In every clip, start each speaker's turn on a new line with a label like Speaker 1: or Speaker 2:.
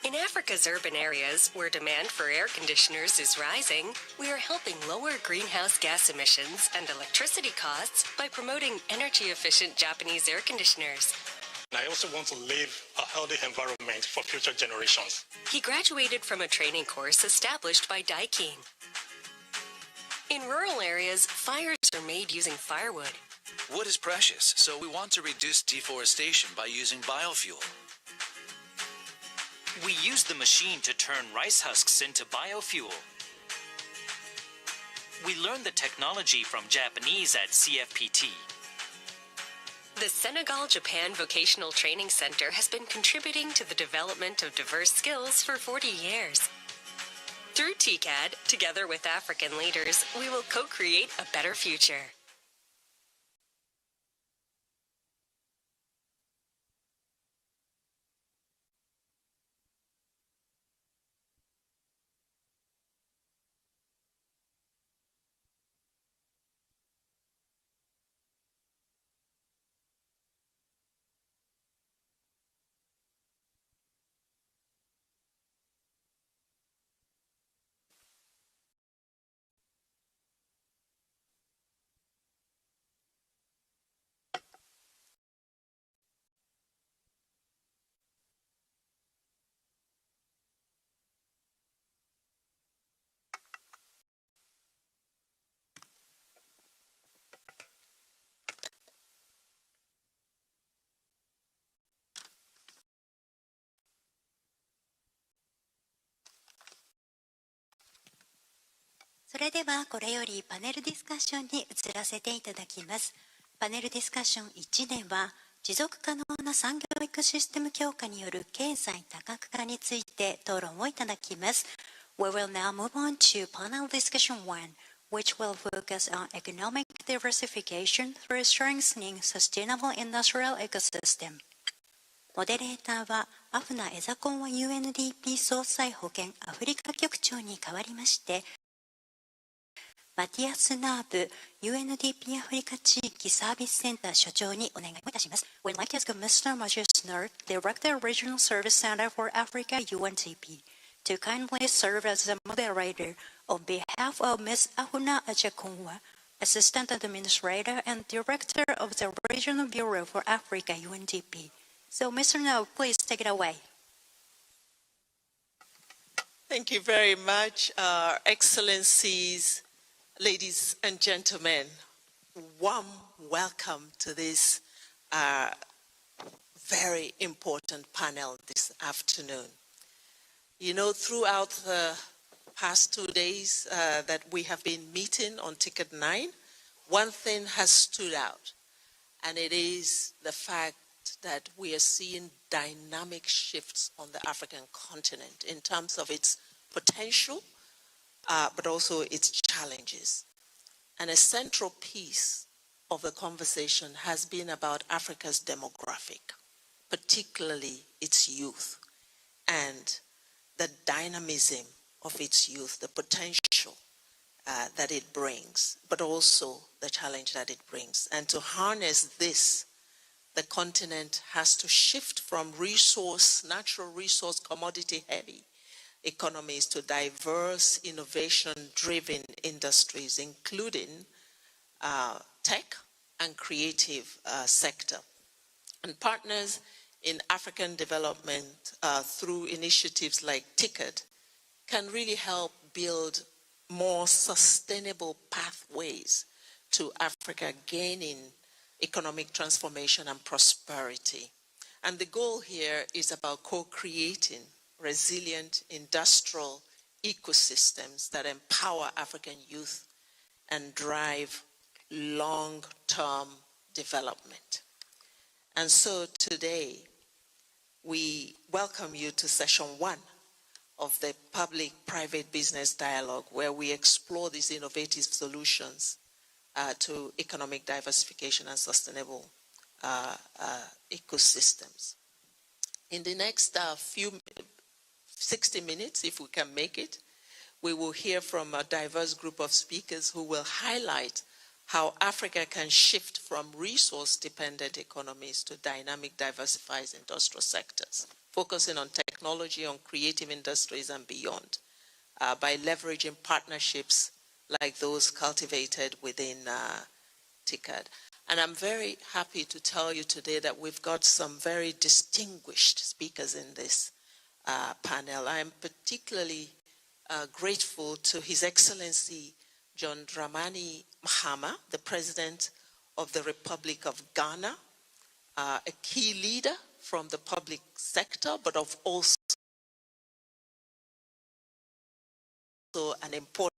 Speaker 1: In Africa's urban areas, where demand for air conditioners is rising, we are helping lower greenhouse gas emissions and electricity costs by promoting energy-efficient Japanese air conditioners.
Speaker 2: I also want to leave a healthy environment for future generations.
Speaker 1: He graduated from a training course established by Daikin. In rural areas, fires are made using firewood.
Speaker 3: Wood is precious, so we want to reduce deforestation by using biofuel.
Speaker 4: We use the machine to turn rice husks into biofuel. We learned the technology from Japanese at CFPT.
Speaker 1: The Senegal-Japan Vocational Training Center has been contributing to the development of diverse skills for 40 years. Through TICAD, together with African leaders, we will co-create a better future.
Speaker 5: それではこれよりパネルディスカッションに移らせていただきます。パネルディスカッション1では、持続可能な産業育システム強化による経済多角化について討論をいただきます。We will now move on to panel discussion 1, which will focus on economic diversification through strengthening sustainable industrial ecosystem. モデレーターはアフナ・エザコンワ UNDP 総裁保健アフリカ局長に代わりまして、マティアス・ナーブ UNDP アフリカ地域サービスセンター所長にお願いをいたします。We'd like to ask Mr. Matthias Naab, Director Regional Service Center for Africa UNDP, to kindly serve as the moderator on behalf of Ms. Afuna Ajakonwa, Assistant Administrator and Director of the Regional Bureau for Africa UNDP. So, Mr. Naab, please take it away.
Speaker 6: Thank you very much, Excellencies, ladies and gentlemen. Warm welcome to this very important panel this afternoon. You know, throughout the past 2 days that we have been meeting on TICAD-9, one thing has stood out, and it is the fact that we are seeing dynamic shifts on the African continent in terms of its potential, but also its challenges. And a central piece of the conversation has been about Africa's demographic, particularly its youth, and the dynamism of its youth, the potential that it brings, but also the challenge that it brings. And to harness this, the continent has to shift from natural resource, commodity-heavy economies to diverse, innovation-driven industries, including tech and creative sector. And partners in African development through initiatives like TICAD can really help build more sustainable pathways to Africa gaining economic transformation and prosperity. And the goal here is about co-creating resilient industrial ecosystems that empower African youth and drive long-term development. And so today, we welcome you to session 1 of the Public-Private Business Dialogue, where we explore these innovative solutions to economic diversification and sustainable ecosystems. In the next 60 minutes, if we can make it, we will hear from a diverse group of speakers who will highlight how Africa can shift from resource-dependent economies to dynamic, diversified industrial sectors, focusing on technology, on creative industries and beyond by leveraging partnerships like those cultivated within TICAD. And I'm very happy to tell you today that we've got some very distinguished speakers in this panel. I'm particularly grateful to His Excellency John Dramani Mahama, the President of the Republic of Ghana, a key leader from the public sector, but of also an important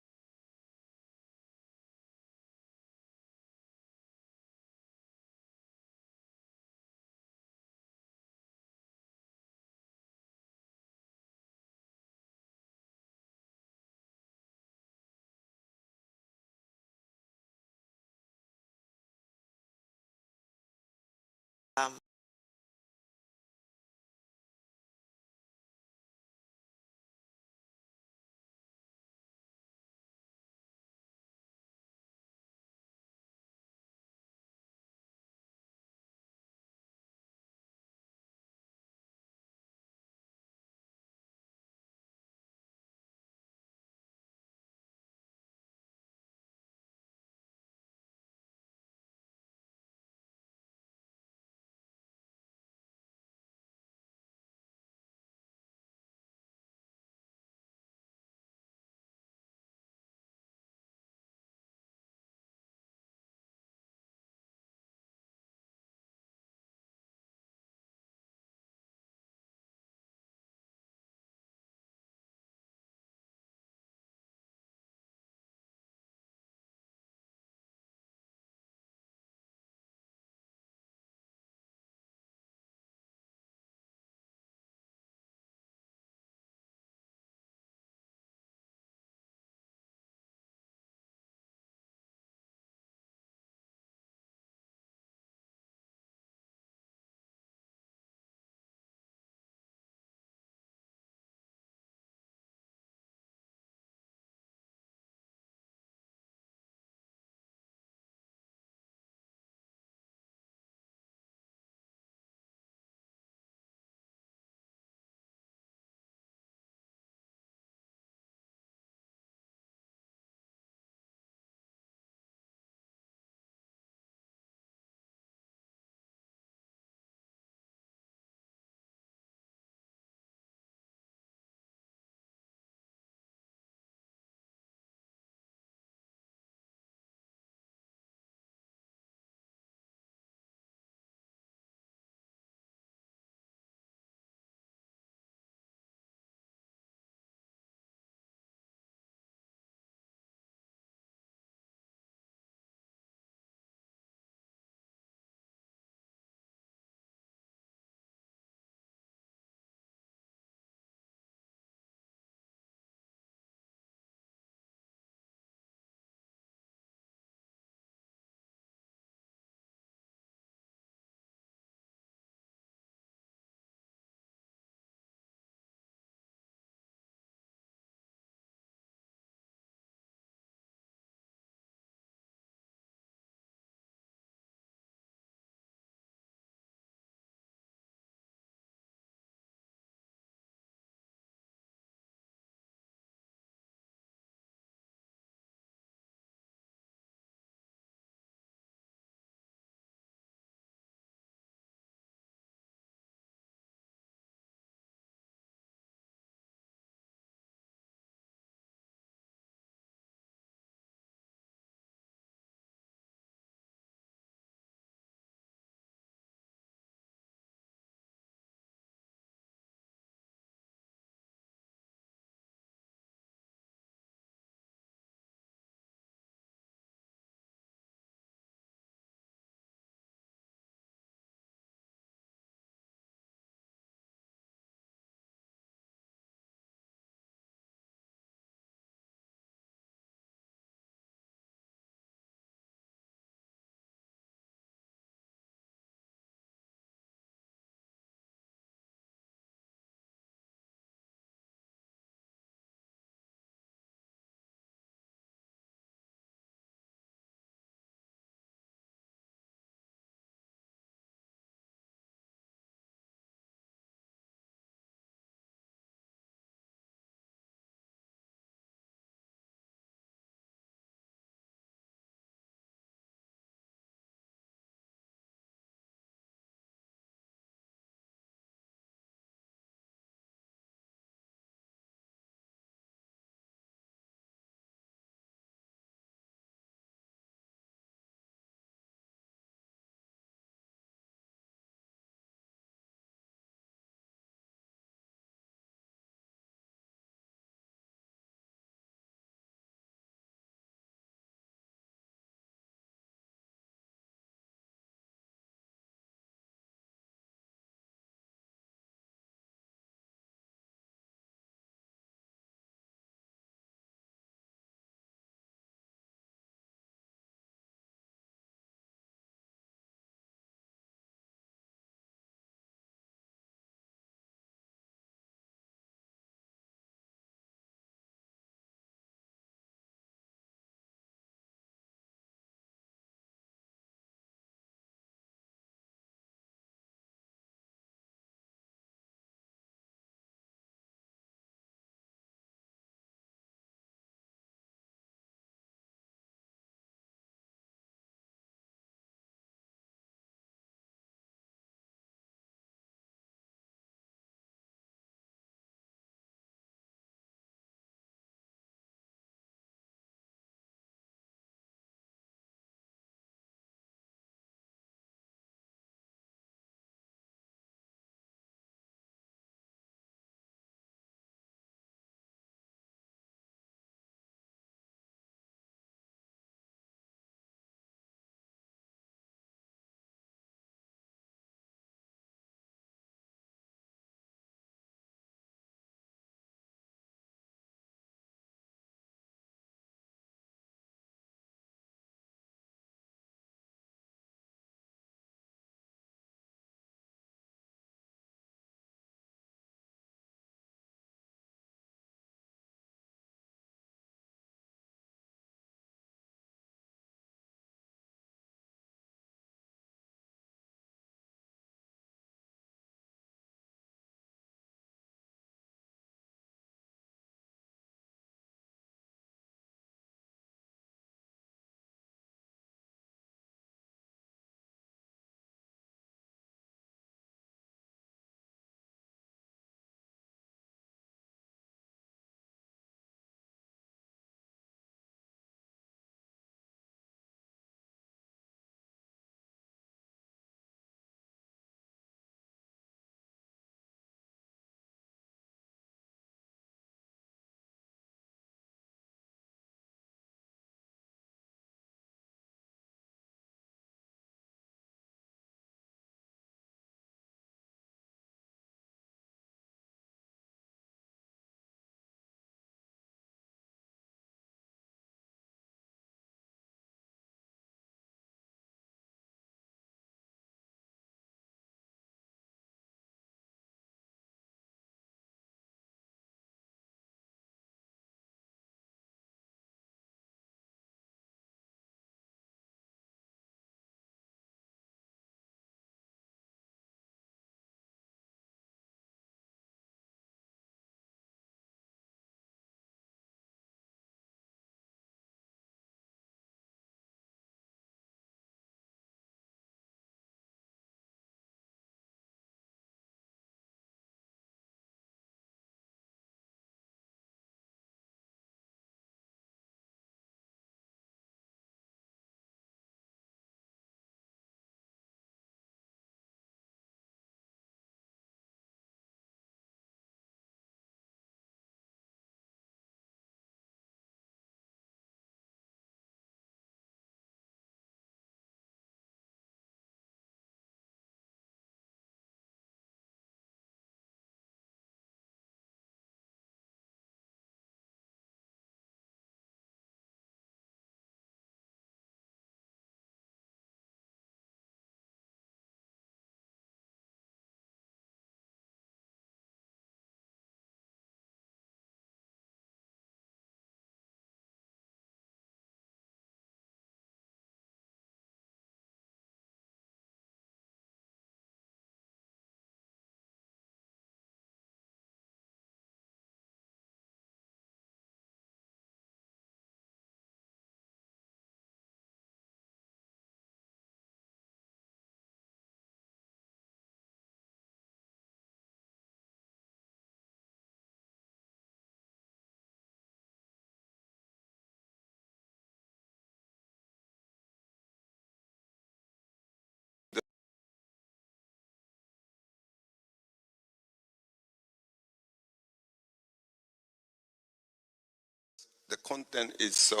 Speaker 7: the content is so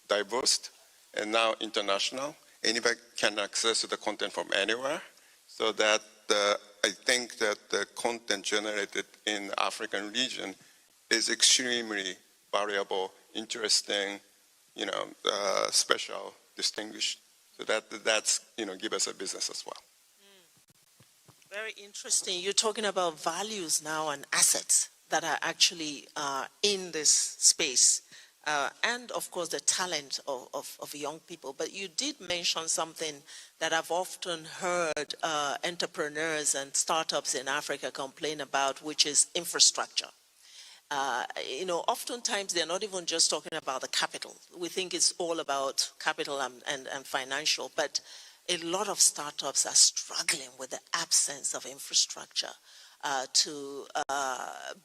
Speaker 7: diverse and now international. Anybody can access the content from anywhere. So that I think that the content generated in the African region is extremely valuable, interesting, special, distinguished. So that's give us a business as well.
Speaker 6: Very interesting. You're talking about values now and assets that are actually in this space. And of course the talent of young people. But you did mention something that I've often heard entrepreneurs and startups in Africa complain about, which is infrastructure. Oftentimes they're not even just talking about the capital. We think it's all about capital and financial, but a lot of startups are struggling with the absence of infrastructure to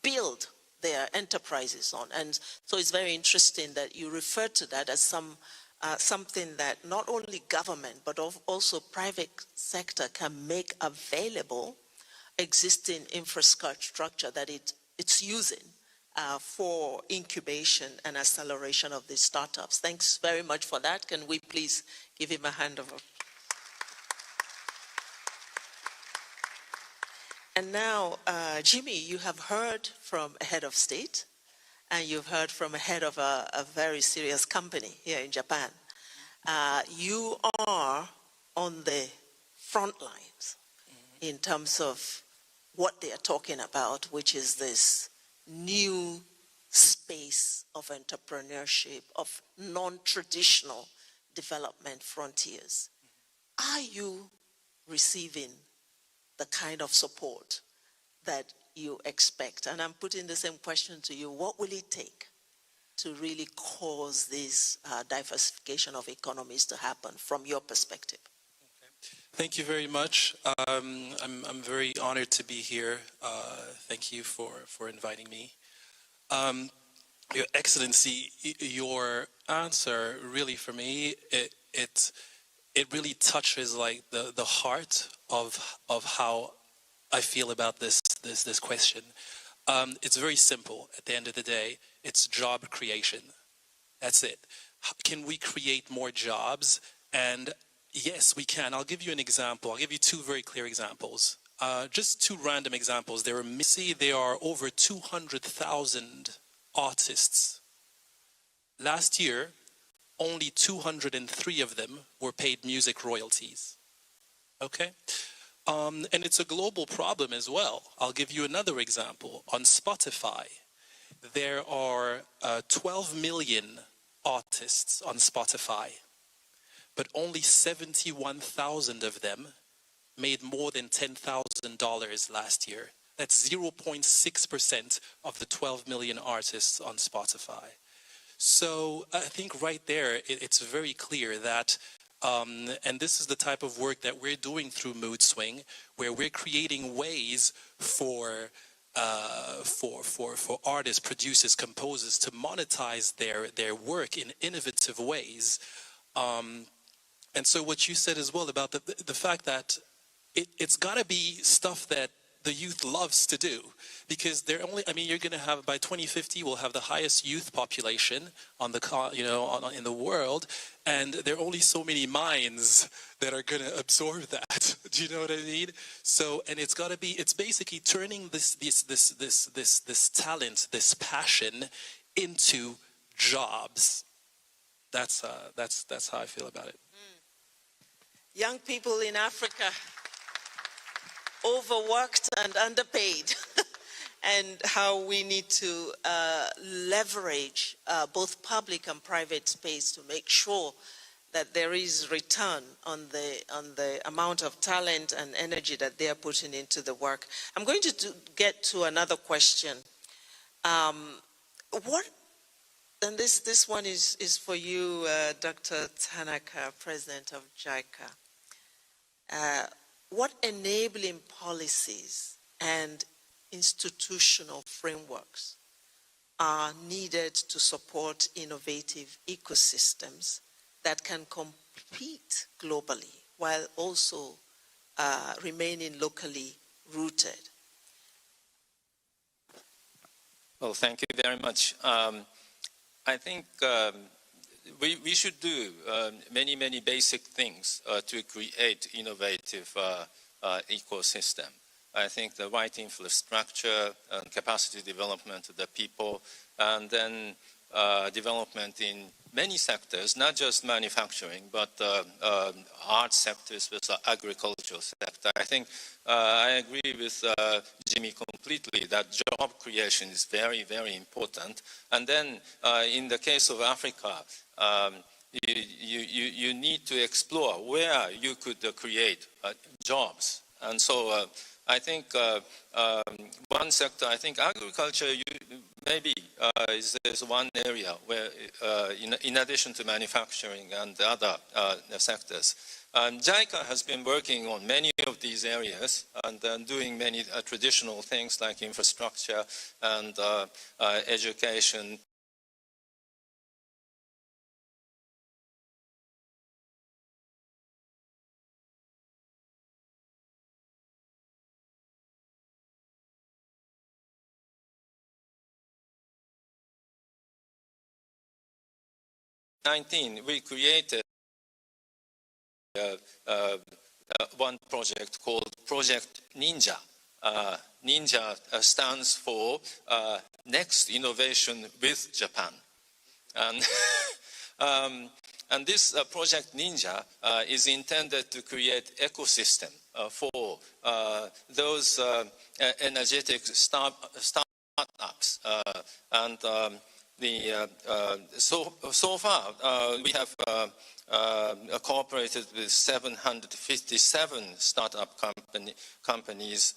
Speaker 6: build their enterprises on. And so it's very interesting that you refer to that as something that not only government, but also private sector can make available existing infrastructure that it's using for incubation and acceleration of these startups. Thanks very much for that. Can we please give him a hand of applause? And now, Jimmy, you have heard from a head of state, and you've heard from a head of a very serious company here in Japan. You are on the front lines in terms of what they are talking about, which is this new space of entrepreneurship, of non-traditional development frontiers. Are you receiving the kind of support that you expect? And I'm putting the same question to you. What will it take to really cause this diversification of economies to happen from your perspective?
Speaker 8: Thank you very much. I'm very honored to be here. Thank you for inviting me. Your Excellency, your answer really for me, it really touches like the heart of how I feel about this question. It's very simple. At the end of the day, it's job creation. That's it. Can we create more jobs? And yes, we can. I'll give you an example. I'll give you two very clear examples. Just two random examples. There are over 200,000 artists. Last year, only 203 of them were paid music royalties. Okay? And it's a global problem as well. I'll give you another example. On Spotify, there are 12 million artists on Spotify, but only 71,000 of them made more than $10,000 last year. That's 0.6% of the 12 million artists on Spotify. So I think right there, it's very clear that, and this is the type of work that we're doing through Mood Swing, where we're creating ways for artists, producers, composers to monetize their work in innovative ways. And so what you said as well about the fact that it's got to be stuff that the youth loves to do, because they're only, you're going to have, by 2050, we'll have the highest youth population in the world, and there are only so many minds that are going to absorb that. Do you know what I mean? So, and it's got to be, it's basically turning this talent, this passion into jobs. That's how I feel about it.
Speaker 6: Young people in Africa, overworked and underpaid, and how we need to leverage both public and private space to make sure that there is return on the amount of talent and energy that they are putting into the work. I'm going to get to another question. And this one is for you, Dr. Tanaka, President of JICA. What enabling policies and institutional frameworks are needed to support innovative ecosystems that can compete globally while also remaining locally rooted?
Speaker 9: Well, thank you very much. I think we should do many basic things to create innovative ecosystem. I think the right infrastructure and capacity development of the people, and then development in many sectors, not just manufacturing, but art sectors with the agricultural sector. I think I agree with Jimmy completely that job creation is very important. And then in the case of Africa, you need to explore where you could create jobs. And so I think one sector, I think agriculture maybe is one area where, in addition to manufacturing and the other sectors, JICA has been working on many of these areas and doing many traditional things like infrastructure and education. We created one project called Project Ninja. Ninja stands for Next Innovation with Japan. And this Project Ninja is intended to create ecosystem for those energetic startups. So far, we have cooperated with 757 startup companies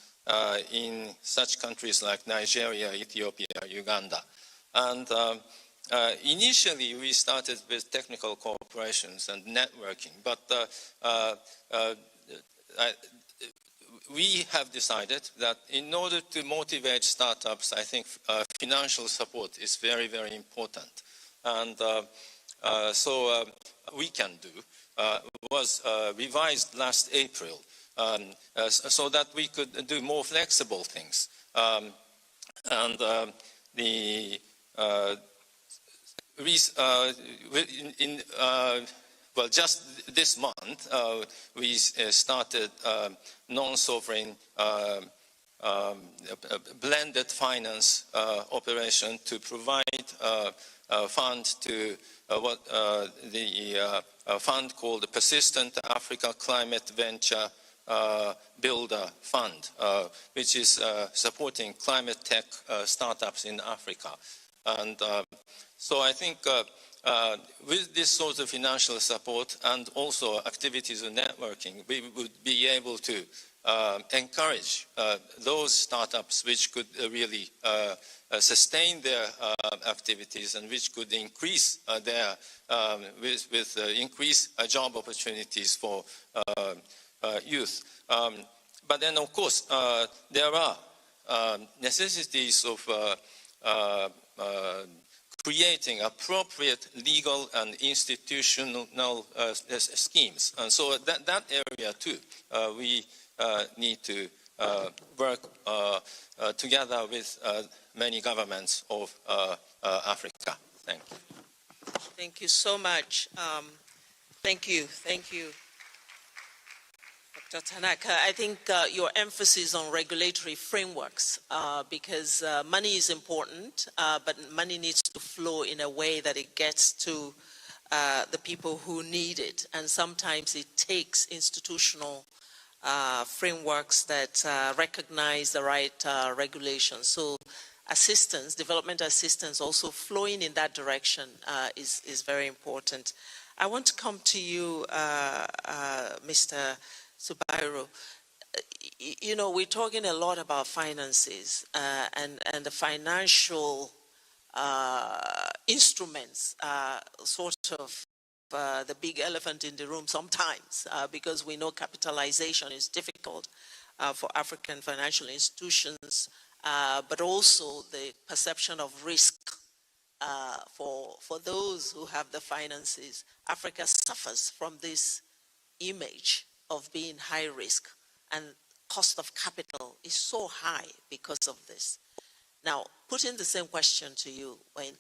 Speaker 9: in such countries like Nigeria, Ethiopia, Uganda. And initially, we started with technical cooperations and networking, but we have decided that in order to motivate startups, I think financial support is very important. And so we can do was revised last April so that we could do more flexible things. Well, just this month, we started non-sovereign blended finance operation to provide fund to what the fund called the Persistent Africa Climate Venture Builder Fund, which is supporting climate tech startups in Africa. And so I think with this sort of financial support and also activities of networking, we would be able to encourage those startups which could really sustain their activities and which could increase their increase job opportunities for youth. But then, of course, there are necessities of creating appropriate legal and institutional schemes. And so that area too, we need to work together with many governments of Africa. Thank you.
Speaker 6: Thank you so much. Thank you, Dr. Tanaka. I think your emphasis on regulatory frameworks, because money is important, but money needs to flow in a way that it gets to the people who need it. And sometimes it takes institutional frameworks that recognize the right regulations. So assistance, development assistance also flowing in that direction is very important. I want to come to you, Mr. Subairo. You know, we're talking a lot about finances and the financial instruments sort of the big elephant in the room sometimes because we know capitalization is difficult for African financial institutions, but also the perception of risk for those who have the finances. Africa suffers from this image of being high risk, and cost of capital is so high because of this. Now, putting the same question to you,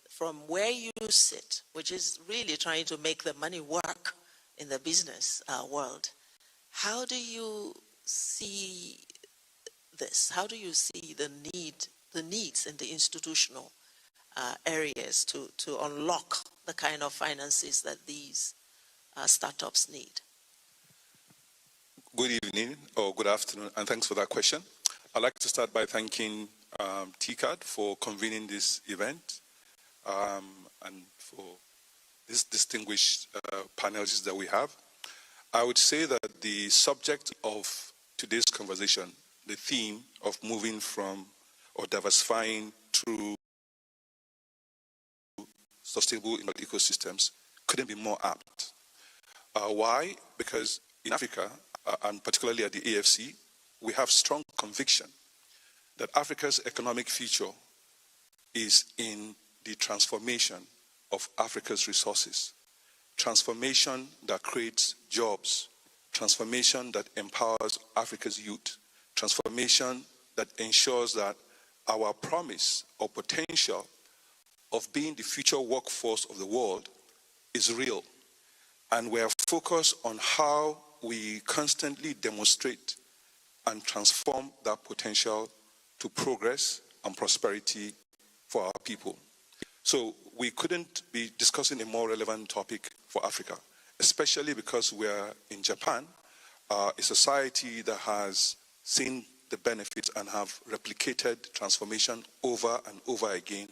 Speaker 6: from where you sit, which is really trying to make the money work in the business world, how do you see this? How do you see the needs in the institutional areas to unlock the kind of finances that these startups need?
Speaker 10: Good evening or good afternoon, and thanks for that question. I'd like to start by thanking TICAD for convening this event and for this distinguished panelists that we have. I would say that the subject of today's conversation, the theme of moving from or diversifying through sustainable ecosystems, couldn't be more apt. Why? Because in Africa, and particularly at the AFC, we have strong conviction that Africa's economic future is in the transformation of Africa's resources, transformation that creates jobs, transformation that empowers Africa's youth, transformation that ensures that our promise or potential of being the future workforce of the world is real. And we are focused on how we constantly demonstrate and transform that potential to progress and prosperity for our people. So we couldn't be discussing a more relevant topic for Africa, especially because we are in Japan, a society that has seen the benefits and have replicated transformation over and over again.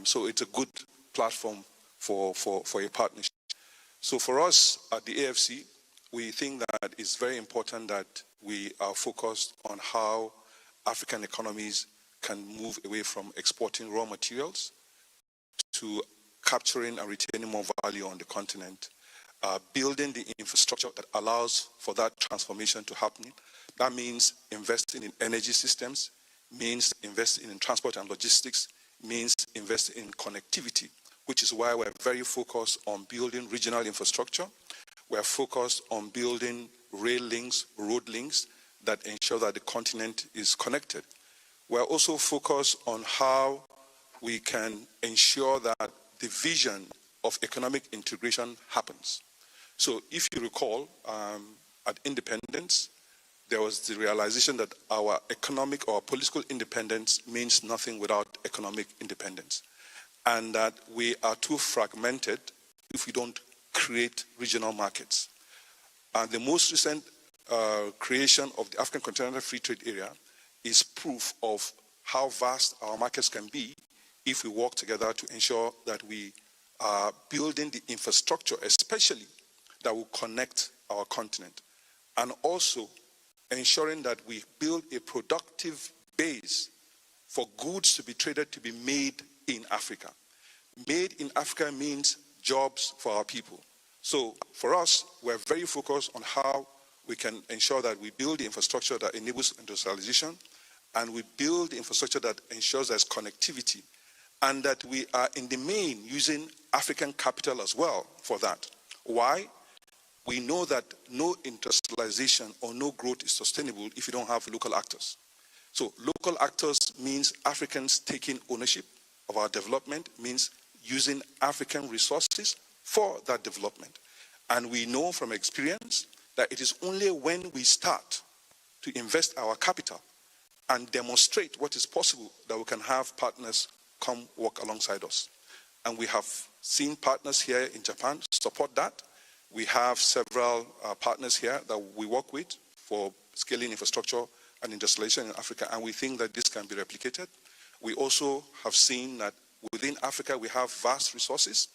Speaker 10: So it's a good platform for a partnership. So for us at the AFC, we think that it's very important that we are focused on how African economies can move away from exporting raw materials to capturing and retaining more value on the continent, building the infrastructure that allows for that transformation to happen. That means investing in energy systems, means investing in transport and logistics, means investing in connectivity, which is why we're very focused on building regional infrastructure. We're focused on building rail links, road links that ensure that the continent is connected. We're also focused on how we can ensure that the vision of economic integration happens. So if you recall, at independence, there was the realization that our economic or political independence means nothing without economic independence, and that we are too fragmented if we don't create regional markets. And the most recent creation of the African Continental Free Trade Area is proof of how vast our markets can be if we work together to ensure that we are building the infrastructure, especially that will connect our continent, and also ensuring that we build a productive base for goods to be traded to be made in Africa. Made in Africa means jobs for our people. So for us, we're very focused on how we can ensure that we build the infrastructure that enables industrialization, and we build the infrastructure that ensures there's connectivity, and that we are in the main using African capital as well for that. Why? We know that no industrialization or no growth is sustainable if you don't have local actors. So local actors means Africans taking ownership of our development, means using African resources for that development. And we know from experience that it is only when we start to invest our capital and demonstrate what is possible that we can have partners come work alongside us. And we have seen partners here in Japan support that. We have several partners here that we work with for scaling infrastructure and industrialization in Africa, and we think that this can be replicated. We also have seen that within Africa we have vast resources,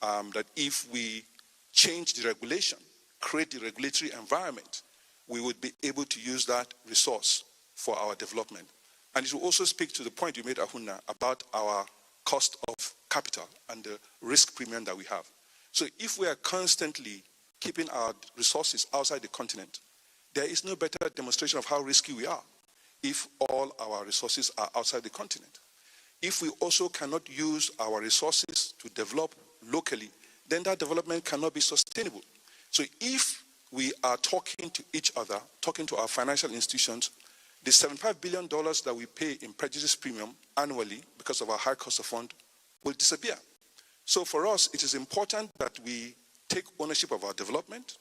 Speaker 10: that if we change the regulation, create the regulatory environment, we would be able to use that resource for our development. And it will also speak to the point you made, Ahunna, about our cost of capital and the risk premium that we have. So if we are constantly keeping our resources outside the continent, there is no better demonstration of how risky we are if all our resources are outside the continent. If we also cannot use our resources to develop locally, then that development cannot be sustainable. So if we are talking to each other, talking to our financial institutions, the $75 billion that we pay in prejudice premium annually because of our high cost of fund will disappear. So for us, it is important that we take ownership of our development,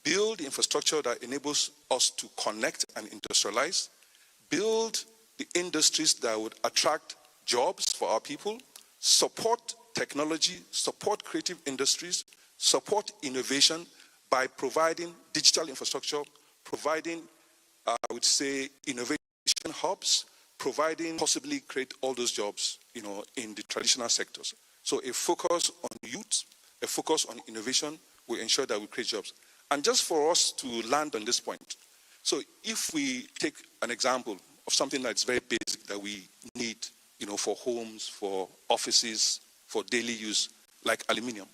Speaker 10: build infrastructure that enables us to connect and industrialize, build the industries that would attract jobs for our people, support technology, support creative industries, support innovation by providing digital infrastructure, providing, I would say, innovation hubs, providing, possibly create all those jobs, in the traditional sectors. So a focus on youth, a focus on innovation will ensure that we create jobs. And just for us to land on this point, so if we take an example of something that's very basic that we need, for homes, for offices, for daily use, like aluminium.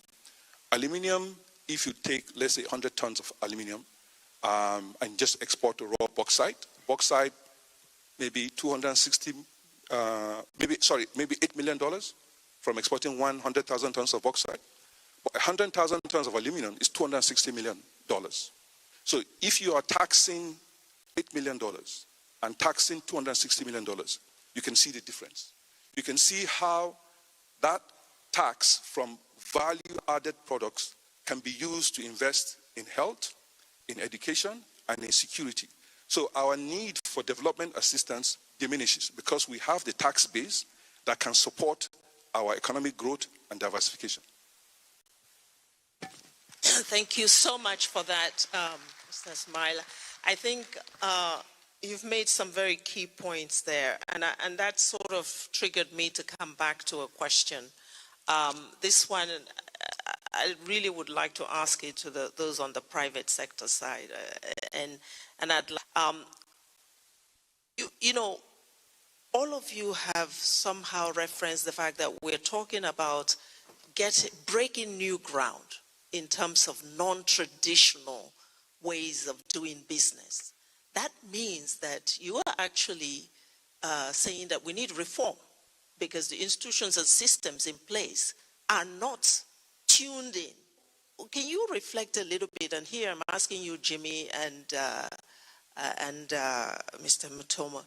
Speaker 10: Aluminium, if you take, let's say, 100 tons of aluminium and just export to raw bauxite, maybe maybe $8 million from exporting 100,000 tons of bauxite. But 100,000 tons of aluminum is $260 million. So if you are taxing $8 million and taxing $260 million, you can see the difference. You can see how that tax from value-added products can be used to invest in health, in education, and in security. So our need for development assistance diminishes because we have the tax base that can support our economic growth and diversification.
Speaker 6: Thank you so much for that, Mr. Smaila. I think you've made some very key points there, and that sort of triggered me to come back to a question. This one, I really would like to ask it to those on the private sector side, and I'd all of you have somehow referenced the fact that we're talking about breaking new ground in terms of non-traditional ways of doing business. That means that you are actually saying that we need reform because the institutions and systems in place are not tuned in. Can you reflect a little bit? And here I'm asking you, Jimmy and Mr. Mutoma,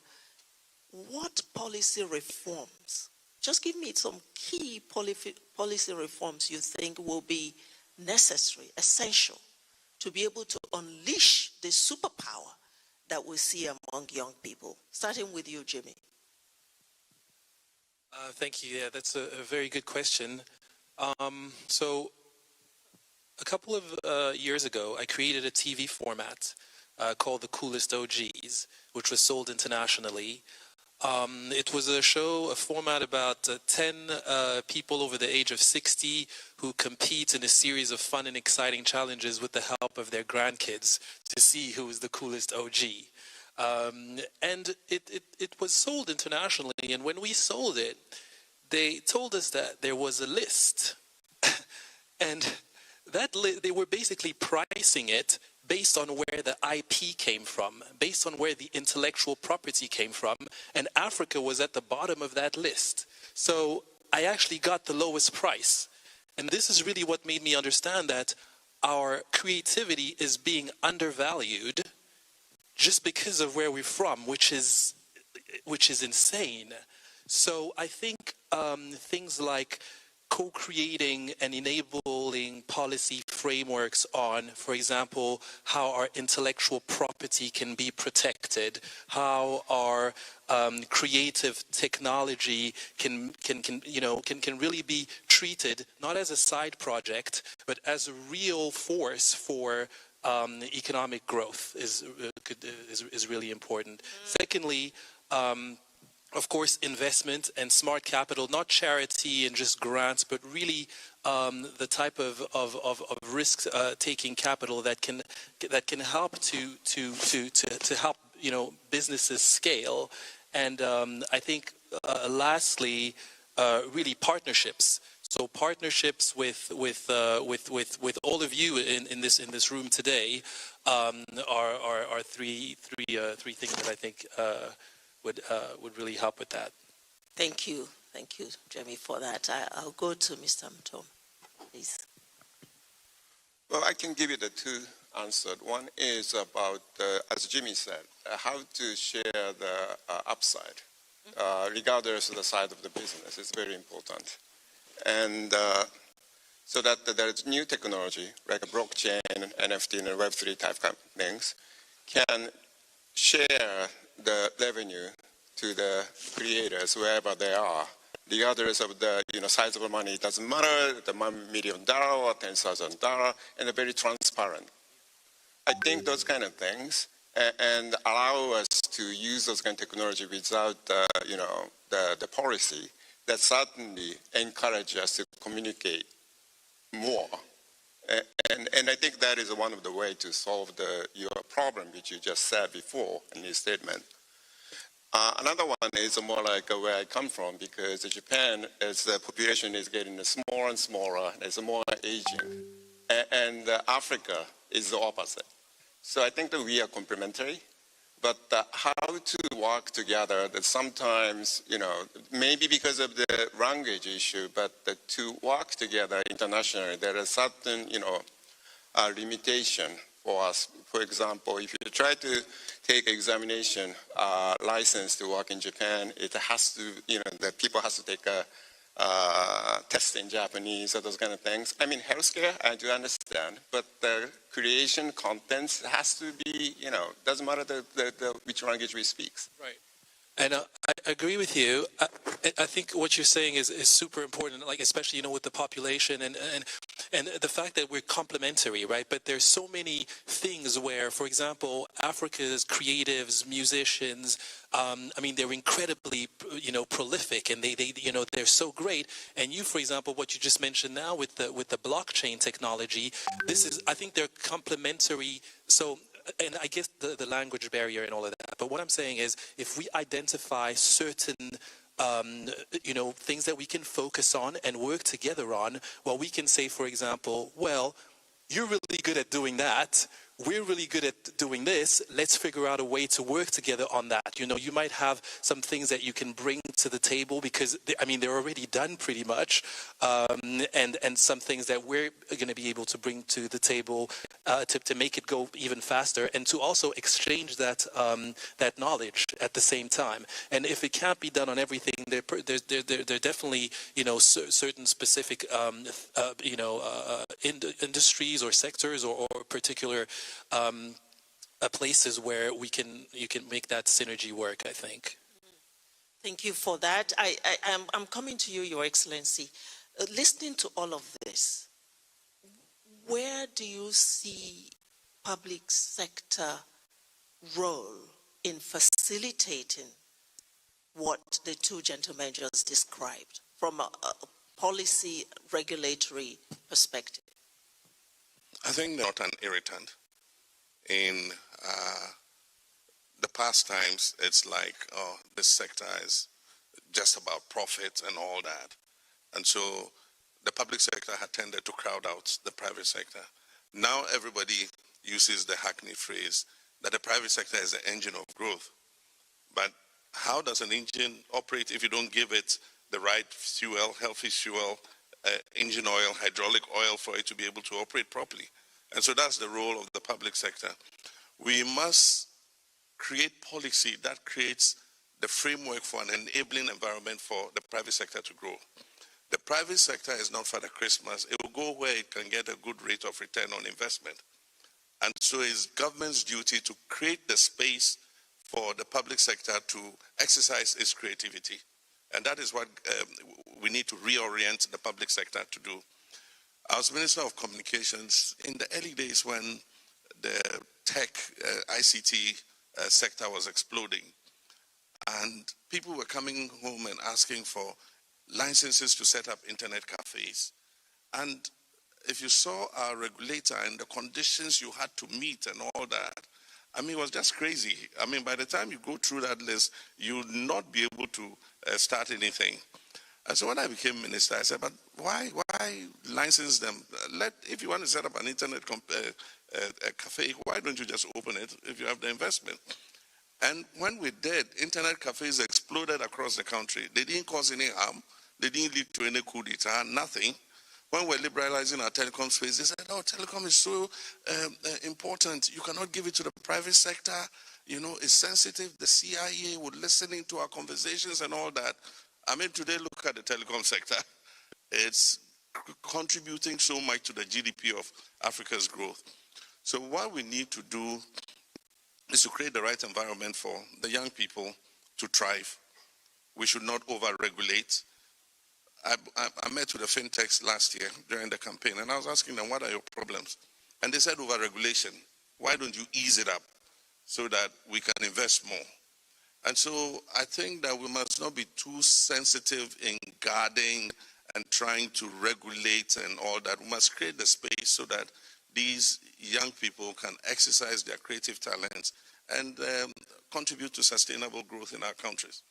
Speaker 6: what policy reforms, just give me some key policy reforms you think will be necessary, essential, to be able to unleash the superpower that we see among young people? Starting with you, Jimmy.
Speaker 8: Thank you. Yeah, that's a very good question. So a couple of years ago, I created a TV format called The Coolest OGs, which was sold internationally. It was a format about 10 people over the age of 60 who compete in a series of fun and exciting challenges with the help of their grandkids to see who is the coolest OG. And it was sold internationally, and when we sold it, they told us that there was a list. And they were basically pricing it based on where the IP came from, based on where the intellectual property came from, and Africa was at the bottom of that list. So I actually got the lowest price. And this is really what made me understand that our creativity is being undervalued just because of where we're from, which is insane. So I think things like co-creating and enabling policy frameworks on, for example, how our intellectual property can be protected, how our creative technology can really be treated not as a side project, but as a real force for economic growth is really important. Secondly, of course, investment and smart capital, not charity and just grants, but really the type of risk-taking capital that can help to help businesses scale. And I think lastly, really partnerships. So partnerships with all of you in this room today are three things that I think would really help with that.
Speaker 6: Thank you, Jamie, for that. I'll go to Mr. Mutoma, please.
Speaker 7: Well, I can give you the two answered. One is about, as Jimmy said, how to share the upside, regardless of the side of the business. It's very important. And so that there's new technology, like a blockchain, NFT, and Web3 type of things, can share the revenue to the creators wherever they are, regardless of the size of the money. It doesn't matter, the $1 million or $10,000, and they're very transparent. I think those kind of things and allow us to use those kind of technology without the policy that certainly encourage us to communicate more. And I think that is one of the ways to solve your problem, which you just said before in your statement. Another one is more like where I come from, because Japan, as the population is getting smaller and smaller, there's more aging. And Africa is the opposite. So I think that we are complementary, but how to work together, that sometimes, maybe because of the language issue, but to work together internationally, there are certain, limitation for us. For example, if you try to take examination license to work in Japan, it has to, the people has to take a test in Japanese or those kind of things. I mean, healthcare, I do understand, but the creation contents has to be, doesn't matter which language we speak.
Speaker 8: Right. And I agree with you. I think what you're saying is super important, like especially with the population and the fact that we're complementary, right? But there's so many things where, for example, Africa's creatives, musicians, they're incredibly prolific, and they're so great. And you, for example, what you just mentioned now with the blockchain technology, I think they're complementary. So. And I guess the language barrier and all of that. But what I'm saying is, if we identify certain, things that we can focus on and work together on, well, we can say, for example, well, you're really good at doing that. We're really good at doing this. Let's figure out a way to work together on that. You might have some things that you can bring to the table because, they're already done pretty much. And some things that we're going to be able to bring to the table to make it go even faster, and to also exchange that knowledge at the same time. And if it can't be done on everything, there definitely, certain specific, industries or sectors or particular places where you can make that synergy work, I think.
Speaker 6: Thank you for that. I'm coming to you, Your Excellency. Listening to all of this, where do you see public sector role in facilitating what the two gentlemen just described from a policy regulatory perspective?
Speaker 11: I think they're not an irritant. In the past times, it's like, this sector is just about profit and all that. And so the public sector had tended to crowd out the private sector. Now everybody uses the hackney phrase that the private sector is the engine of growth. But how does an engine operate if you don't give it the right fuel, healthy fuel, engine oil, hydraulic oil for it to be able to operate properly? And so that's the role of the public sector. We must create policy that creates the framework for an enabling environment for the private sector to grow. The private sector is not Father Christmas. It will go where it can get a good rate of return on investment. And so it's government's duty to create the space for the public sector to exercise its creativity. And that is what we need to reorient the public sector to do. I was Minister of Communications in the early days when the tech, ICT sector was exploding. And people were coming home and asking for licenses to set up internet cafes. And if you saw our regulator and the conditions you had to meet and all that, it was just crazy. By the time you go through that list, you would not be able to start anything. And so when I became minister, I said, but why license them? If you want to set up an internet cafe, why don't you just open it if you have the investment? And when we did, internet cafes exploded across the country. They didn't cause any harm. They didn't lead to any coup d'etat, nothing. When we're liberalizing our telecom space, they said, oh, telecom is so important. You cannot give it to the private sector. You know, it's sensitive. The CIA would listen to our conversations and all that. I mean, today, look at the telecom sector. It's contributing so much to the GDP of Africa's growth. So what we need to do is to create the right environment for the young people to thrive. We should not over-regulate. I met with the fintechs last year during the campaign, and I was asking them, what are your problems? And they said, over-regulation. Why don't you ease it up so that we can invest more? And so I think that we must not be too sensitive in guarding and trying to regulate and all that. We must create the space so that these young people can exercise their creative talents and contribute to sustainable growth in our countries.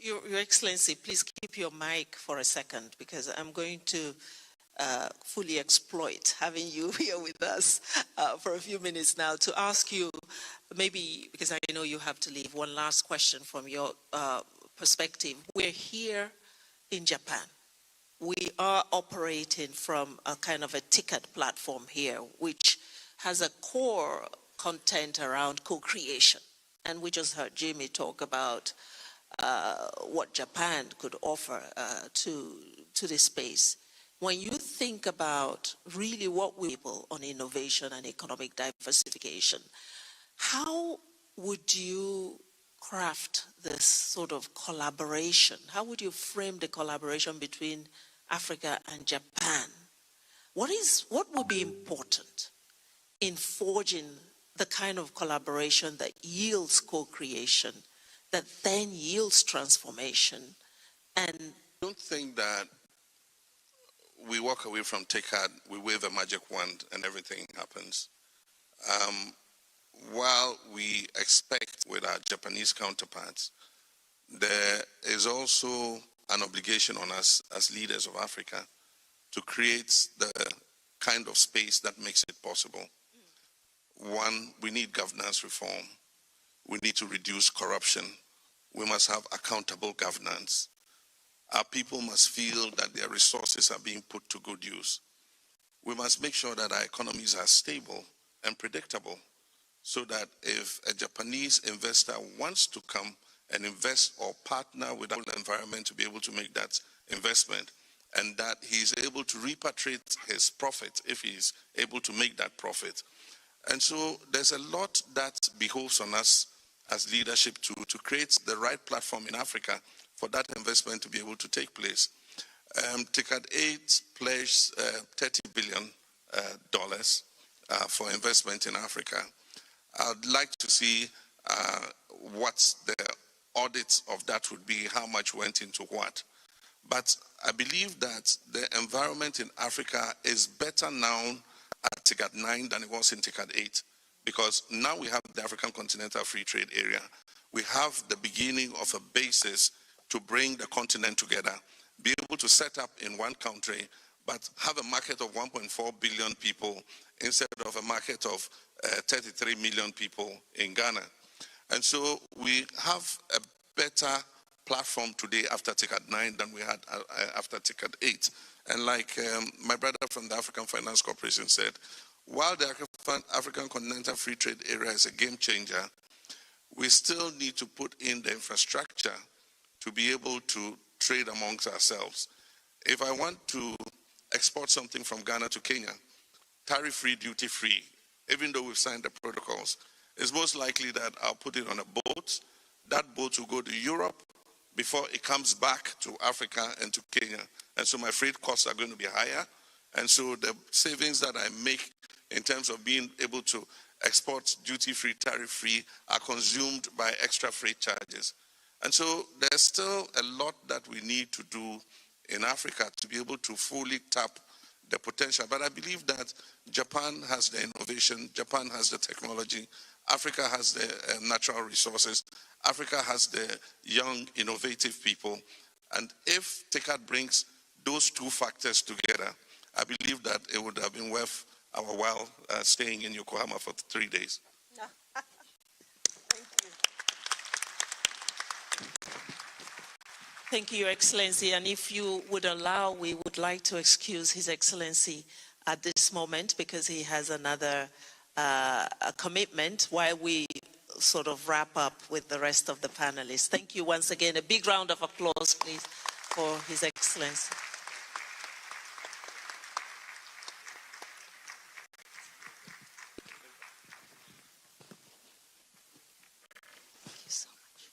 Speaker 6: Your Excellency, please keep your mic for a second, because I'm going to fully exploit having you here with us for a few minutes now to ask you, maybe because I know you have to leave, one last question from your perspective. We're here in Japan. We are operating from a kind of a TICAD platform here, which has a core content around co-creation. And we just heard Jimmy talk about what Japan could offer to this space. When you think about really what we able on innovation and economic diversification, how would you craft this sort of collaboration? How would you frame the collaboration between Africa and Japan? What would be important in forging the kind of collaboration that yields co-creation, that then yields transformation? And
Speaker 11: I don't think that we walk away from TICAD, we wave a magic wand and everything happens. While we expect with our Japanese counterparts, there is also an obligation on us as leaders of Africa to create the kind of space that makes it possible. One, we need governance reform. We need to reduce corruption. We must have accountable governance. Our people must feel that their resources are being put to good use. We must make sure that our economies are stable and predictable, so that if a Japanese investor wants to come and invest or partner with our environment to be able to make that investment, and that he's able to repatriate his profit if he's able to make that profit. And so there's a lot that behoves on us as leadership to create the right platform in Africa for that investment to be able to take place. TICAD-9 pledged $30 billion for investment in Africa. I'd like to see what the audits of that would be, how much went into what. But I believe that the environment in Africa is better now at TICAD-9 than it was in TICAD-8, because now we have the African Continental Free Trade Area. We have the beginning of a basis to bring the continent together, be able to set up in one country, but have a market of 1.4 billion people instead of a market of 33 million people in Ghana. And so we have a better platform today after TICAD-9 than we had after TICAD-8. And like my brother from the African Finance Corporation said, while the African Continental Free Trade Area is a game changer, we still need to put in the infrastructure to be able to trade amongst ourselves. If I want to export something from Ghana to Kenya, tariff-free, duty-free, even though we've signed the protocols, it's most likely that I'll put it on a boat. That boat will go to Europe before it comes back to Africa and to Kenya. And so my freight costs are going to be higher. And so the savings that I make in terms of being able to export duty-free, tariff-free are consumed by extra freight charges. And so there's still a lot that we need to do in Africa to be able to fully tap the potential. But I believe that Japan has the innovation, Japan has the technology, Africa has the natural resources, Africa has the young, innovative people. And if TICAD brings those two factors together, I believe that it would have been worth our while staying in Yokohama for 3 days.
Speaker 6: Thank you. Thank you, Your Excellency. And if you would allow, we would like to excuse His Excellency at this moment because he has another a commitment while we sort of wrap up with the rest of the panelists. Thank you once again. A big round of applause, please, for His Excellency. Thank you so much.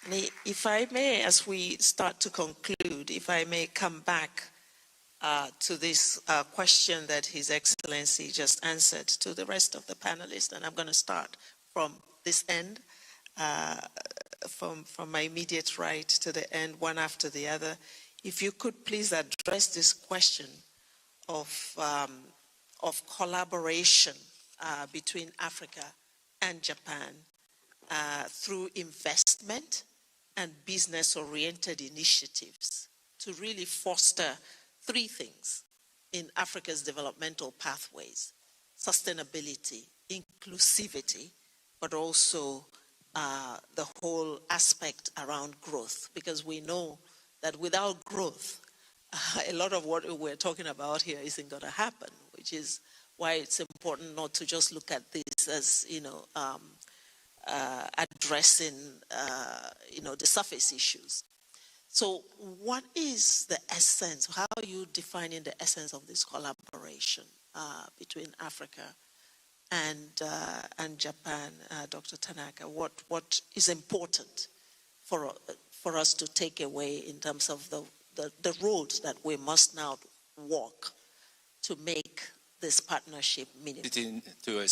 Speaker 6: And if I may, as we start to conclude, if I may come back to this question that His Excellency just answered to the rest of the panelists, and I'm going to start from this end, from my immediate right to the end, one after the other. If you could please address this question of collaboration between Africa and Japan through investment and business-oriented initiatives to really foster three things in Africa's developmental pathways: sustainability, inclusivity, but also the whole aspect around growth. Because we know that without growth, a lot of what we're talking about here isn't going to happen, which is why it's important not to just look at this as, addressing, the surface issues. So what is the essence? How are you defining the essence of this collaboration between Africa and Japan, Dr. Tanaka? What is important for us to take away in terms of the road that we must now walk to make this partnership meaningful?
Speaker 9: To